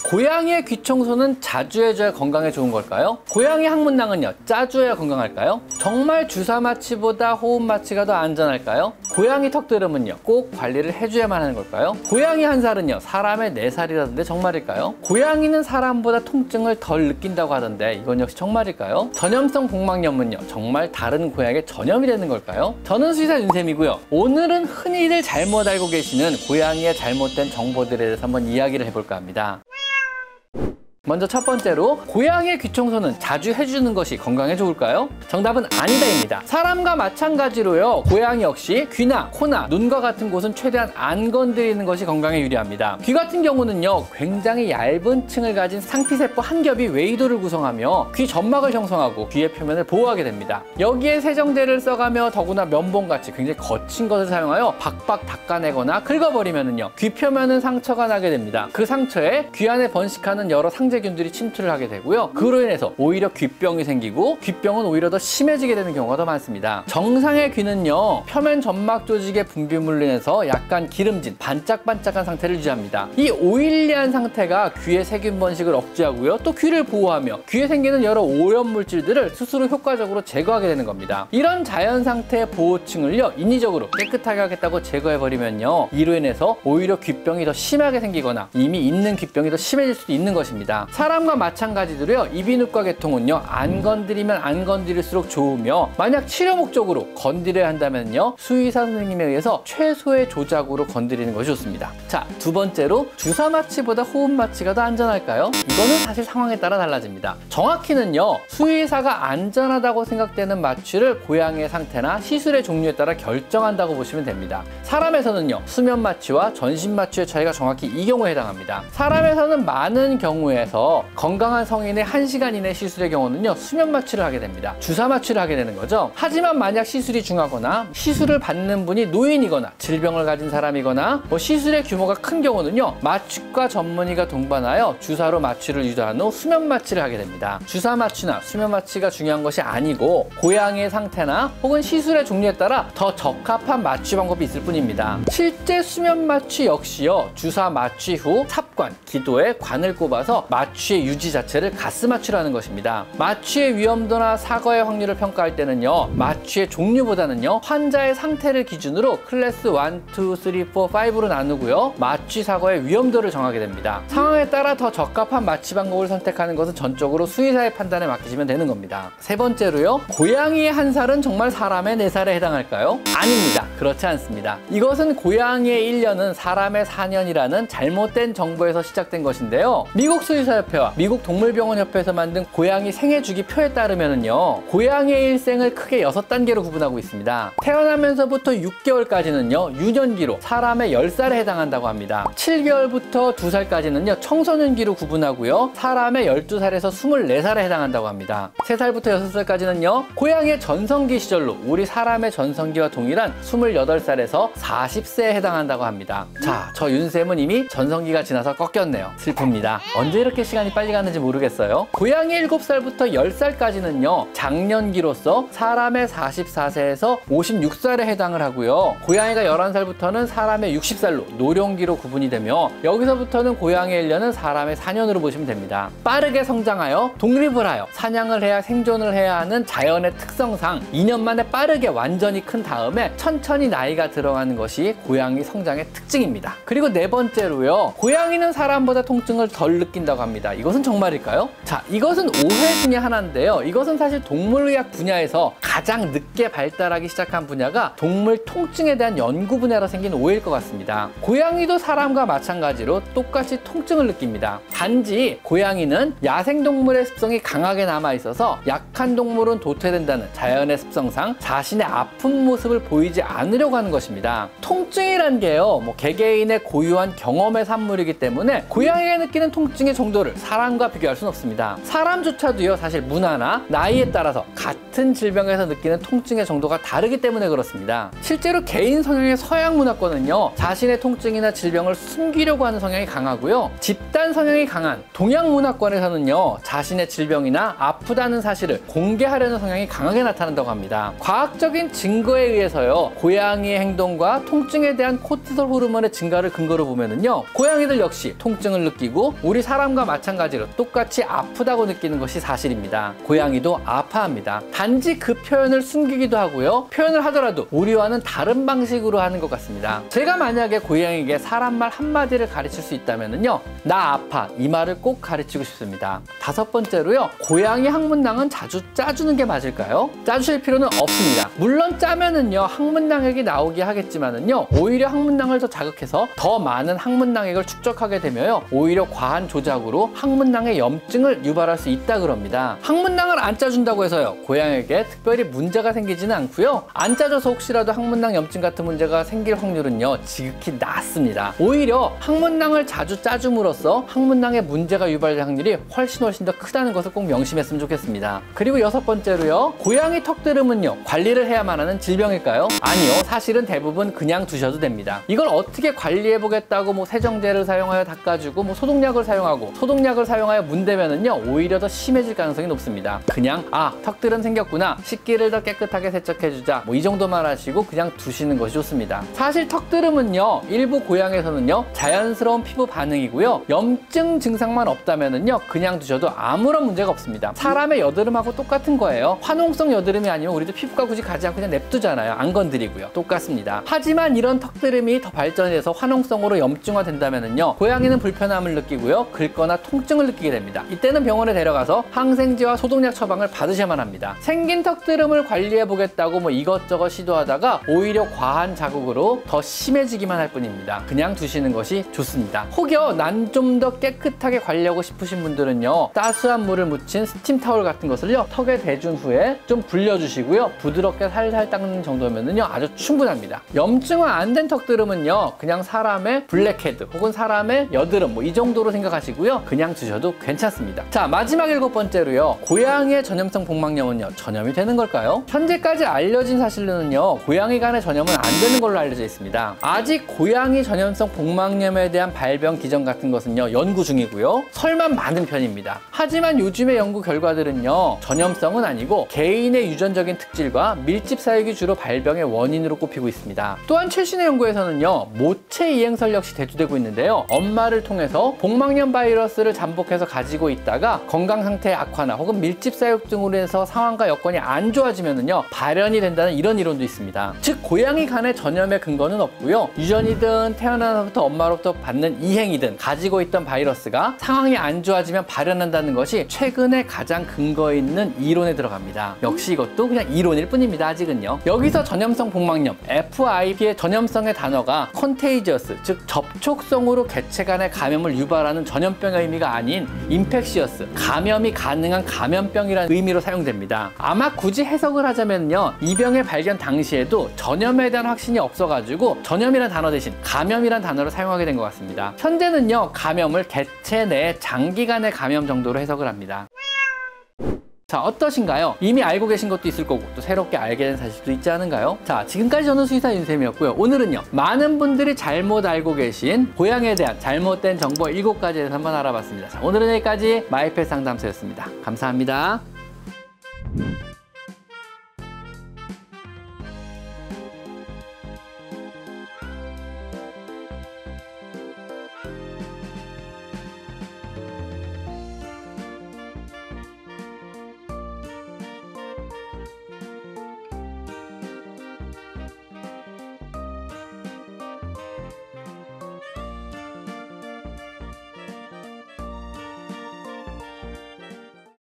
고양이의 귀 청소는 자주 해줘야 건강에 좋은 걸까요? 고양이 항문낭은요, 자주 해야 건강할까요? 정말 주사 마취보다 호흡 마취가 더 안전할까요? 고양이 턱드름은요, 꼭 관리를 해줘야만 하는 걸까요? 고양이 한 살은요, 사람의 4살이라던데 정말일까요? 고양이는 사람보다 통증을 덜 느낀다고 하던데 이건 역시 정말일까요? 전염성 복막염은요, 정말 다른 고양이의 전염이 되는 걸까요? 저는 수의사 윤쌤이고요. 오늘은 흔히들 잘못 알고 계시는 고양이의 잘못된 정보들에 대해서 한번 이야기를 해볼까 합니다. 먼저 첫 번째로, 고양이의 귀 청소는 자주 해주는 것이 건강에 좋을까요? 정답은 아니다입니다. 사람과 마찬가지로요, 고양이 역시 귀나 코나 눈과 같은 곳은 최대한 안 건드리는 것이 건강에 유리합니다. 귀 같은 경우는요, 굉장히 얇은 층을 가진 상피세포 한 겹이 웨이도를 구성하며 귀 점막을 형성하고 귀의 표면을 보호하게 됩니다. 여기에 세정제를 써가며 더구나 면봉같이 굉장히 거친 것을 사용하여 박박 닦아내거나 긁어버리면은요, 귀 표면은 상처가 나게 됩니다. 그 상처에 귀 안에 번식하는 여러 상재균들이 침투를 하게 되고요. 그로 인해서 오히려 귀병이 생기고 귀병은 오히려 더 심해지게 되는 경우가 더 많습니다. 정상의 귀는요, 표면 점막 조직의 분비물로 인해서 약간 기름진 반짝반짝한 상태를 유지합니다. 이 오일리한 상태가 귀의 세균 번식을 억제하고요, 또 귀를 보호하며 귀에 생기는 여러 오염 물질들을 스스로 효과적으로 제거하게 되는 겁니다. 이런 자연 상태의 보호층을요, 인위적으로 깨끗하게 하겠다고 제거해버리면요, 이로 인해서 오히려 귀병이 더 심하게 생기거나 이미 있는 귀병이 더 심해질 수도 있는 것입니다. 사람과 마찬가지로요, 이비인후과 계통은요, 안 건드리면 안 건드릴수록 좋으며, 만약 치료 목적으로 건드려야 한다면요, 수의사 선생님에 의해서 최소의 조작으로 건드리는 것이 좋습니다. 자, 두 번째로, 주사 마취보다 호흡 마취가 더 안전할까요? 이거는 사실 상황에 따라 달라집니다. 정확히는요, 수의사가 안전하다고 생각되는 마취를 고양이의 상태나 시술의 종류에 따라 결정한다고 보시면 됩니다. 사람에서는요, 수면 마취와 전신 마취의 차이가 정확히 이 경우에 해당합니다. 사람에서는 많은 경우에서 건강한 성인의 1시간 이내 시술의 경우는요, 수면 마취를 하게 됩니다. 주사 마취를 하게 되는 거죠. 하지만 만약 시술이 중하거나 시술을 받는 분이 노인이거나 질병을 가진 사람이거나 시술의 규모가 큰 경우는요, 마취과 전문의가 동반하여 주사로 마취를 유도한 후 수면 마취를 하게 됩니다. 주사 마취나 수면 마취가 중요한 것이 아니고 고양이의 상태나 혹은 시술의 종류에 따라 더 적합한 마취 방법이 있을 뿐입니다. 실제 수면 마취 역시요, 주사 마취 후 삽관, 기도에 관을 꼽아서 마취의 유지 자체를 가스 마취라는 것입니다. 마취의 위험도나 사고의 확률을 평가할 때는요, 마취의 종류보다는요, 환자의 상태를 기준으로 클래스 1, 2, 3, 4, 5로 나누고요, 마취 사고의 위험도를 정하게 됩니다. 상황에 따라 더 적합한 마취 방법을 선택하는 것은 전적으로 수의사의 판단에 맡기시면 되는 겁니다. 세 번째로요, 고양이의 한 살은 정말 사람의 4살에 해당할까요? 아닙니다. 그렇지 않습니다. 이것은 고양이의 1년은 사람의 4년이라는 잘못된 정보에서 시작된 것인데요, 미국 수의사협회와 미국 동물병원협회에서 만든 고양이 생애주기 표에 따르면은요, 고양이의 일생을 크게 6단계로 구분하고 있습니다. 태어나면서부터 6개월까지는요, 유년기로 사람의 10살에 해당한다고 합니다. 7개월부터 2살까지는요, 청소년기로 구분하고요, 사람의 12살에서 24살에 해당한다고 합니다. 3살부터 6살까지는요, 고양이의 전성기 시절로 우리 사람의 전성기와 동일한 28살에서 40세에 해당한다고 합니다. 자, 저 윤쌤은 이미 전성기가 지나서 꺾였네요. 슬픕니다. 언제 이렇게 시간이 빨리 가는지 모르겠어요. 고양이 7살부터 10살까지는요, 장년기로서 사람의 44세에서 56살에 해당을 하고요, 고양이가 11살부터는 사람의 60살로 노령기로 구분이 되며, 여기서부터는 고양이의 1년은 사람의 4년으로 보시면 됩니다. 빠르게 성장하여 독립을 하여 사냥을 해야 생존을 해야 하는 자연의 특성상 2년 만에 빠르게 완전히 큰 다음에 천천히 나이가 들어가는 것이 고양이 성장의 특징입니다. 그리고 네 번째로요, 고양이는 사람보다 통증을 덜 느낀다고 합니다. 이것은 정말일까요? 자, 이것은 오해 중에 하나인데요, 이것은 사실 동물의학 분야에서 가장 늦게 발달하기 시작한 분야가 동물 통증에 대한 연구 분야로 생긴 오해일 것 같습니다. 고양이도 사람과 마찬가지로 똑같이 통증을 느낍니다. 단지 고양이는 야생동물의 습성이 강하게 남아있어서 약한 동물은 도태된다는 자연의 습성상 자신의 아픈 모습을 보이지 않으려고 하는 것입니다. 통증이란 게요, 개개인의 고유한 경험의 산물이기 때문에 고양이가 느끼는 통증의 정도를 정도를 사람과 비교할 수는 없습니다. 사람조차도요, 사실 문화나 나이에 따라서 같은 질병에서 느끼는 통증의 정도가 다르기 때문에 그렇습니다. 실제로 개인 성향의 서양 문화권은요, 자신의 통증이나 질병을 숨기려고 하는 성향이 강하고요, 집단 성향이 강한 동양 문화권에서는요, 자신의 질병이나 아프다는 사실을 공개하려는 성향이 강하게 나타난다고 합니다. 과학적인 증거에 의해서요, 고양이의 행동과 통증에 대한 코티솔 호르몬의 증가를 근거로 보면은요, 고양이들 역시 통증을 느끼고 우리 사람과 마찬가지로 똑같이 아프다고 느끼는 것이 사실입니다. 고양이도 아파합니다. 단지 그 표현을 숨기기도 하고요, 표현을 하더라도 우리와는 다른 방식으로 하는 것 같습니다. 제가 만약에 고양이에게 사람 말 한마디를 가르칠 수 있다면요, 나 아파, 이 말을 꼭 가르치고 싶습니다. 5번째로요, 고양이 항문낭은 자주 짜주는 게 맞을까요? 짜주실 필요는 없습니다. 물론 짜면은요, 항문낭액이 나오게 하겠지만은요, 오히려 항문낭을 더 자극해서 더 많은 항문낭액을 축적하게 되면요, 오히려 과한 조작으로 항문낭의 염증을 유발할 수 있다 그럽니다. 항문낭을 안 짜준다고 해서요, 고양이에게 특별히 문제가 생기지는 않고요, 안 짜줘서 혹시라도 항문낭 염증 같은 문제가 생길 확률은요, 지극히 낮습니다. 오히려 항문낭을 자주 짜줌으로써 항문낭에 문제가 유발될 확률이 훨씬 더 크다는 것을 꼭 명심했으면 좋겠습니다. 그리고 6번째로요, 고양이 턱드름은요, 관리를 해야만 하는 질병일까요? 아니요, 사실은 대부분 그냥 두셔도 됩니다. 이걸 어떻게 관리해 보겠다고 뭐 세정제를 사용하여 닦아주고 뭐 소독약을 사용하여 문대면은요, 오히려 더 심해질 가능성이 높습니다. 그냥 턱드름 생겼구나, 식기를 더 깨끗하게 세척해주자, 뭐 이 정도만 하시고 그냥 두시는 것이 좋습니다. 사실 턱드름은요, 일부 고양이에서는요, 자연스러운 피부 반응이고요, 염증 증상만 없다면은요, 그냥 두셔도 아무런 문제가 없습니다. 사람의 여드름하고 똑같은 거예요. 화농성 여드름이 아니면 우리도 피부과 굳이 가지 않고 그냥 냅두잖아요. 안 건드리고요. 똑같습니다. 하지만 이런 턱드름이 더 발전해서 화농성으로 염증화 된다면은요, 고양이는 불편함을 느끼고요, 긁거나 통증을 느끼게 됩니다. 이때는 병원에 데려가서 항생제와 소독약 처방을 받으셔야만 합니다. 생긴 턱드름을 관리해 보겠다고 뭐 이것저것 시도하다가 오히려 과한 자극으로 더 심해지기만 할 뿐입니다. 그냥 두시는 것이 좋습니다. 혹여 난 좀 더 깨끗하게 관리하고 싶으신 분들은요, 따스한 물을 묻힌 스팀 타월 같은 것을요, 턱에 대준 후에 좀 불려주시고요, 부드럽게 살살 닦는 정도면은요, 아주 충분합니다. 염증화 안 된 턱드름은요, 그냥 사람의 블랙헤드 혹은 사람의 여드름 뭐 이 정도로 생각하시고요, 그냥 두셔도 괜찮습니다. 자, 마지막 7번째로요, 고양이의 전염성 복막염은요, 전염이 되는 걸까요? 현재까지 알려진 사실로는요, 고양이 간의 전염은 안 되는 걸로 알려져 있습니다. 아직 고양이 전염성 복막염에 대한 발병 기전 같은 것은요, 연구 중이고요, 설만 많은 편입니다. 하지만 요즘의 연구 결과들은요, 전염성은 아니고 개인의 유전적인 특질과 밀집 사육이 주로 발병의 원인으로 꼽히고 있습니다. 또한 최신의 연구에서는요, 모체 이행설 역시 대두되고 있는데요, 엄마를 통해서 복막염 바이러스를 잠복해서 가지고 있다가 건강 상태의 악화나 혹은 밀집 사육 등으로 해서 상황과 여건이 안 좋아지면은요, 발현이 된다는 이런 이론도 있습니다. 즉, 고양이 간의 전염의 근거는 없고요, 유전이든 태어나서부터 엄마로부터 받는 이행이든 가지고 있던 바이러스가 상황이 안 좋아지면 발현한다는 것이 최근에 가장 근거 있는 이론에 들어갑니다. 역시 이것도 그냥 이론일 뿐입니다. 아직은요. 여기서 전염성 복막염 FIP의 전염성의 단어가 컨테이지어스, 즉 접촉성으로 개체 간의 감염을 유발하는 전염병의 의미가 아닌 인펙시어스, 감염이 가능한 감염병이라는 의미로 사용됩니다. 아마 굳이 해석을 하자면요, 이 병의 발견 당시에도 전염에 대한 확신이 없어가지고 전염이라는 단어 대신 감염이라는 단어를 사용하게 된 것 같습니다. 현재는요, 감염을 개체 내 장기간의 감염 정도로 해석을 합니다. 자, 어떠신가요? 이미 알고 계신 것도 있을 거고 또 새롭게 알게 된 사실도 있지 않은가요? 자, 지금까지 저는 수의사 윤쌤이었고요. 오늘은요, 많은 분들이 잘못 알고 계신 고양이에 대한 잘못된 정보 7가지에 대해서 한번 알아봤습니다. 자, 오늘은 여기까지 마이펫 상담소였습니다. 감사합니다.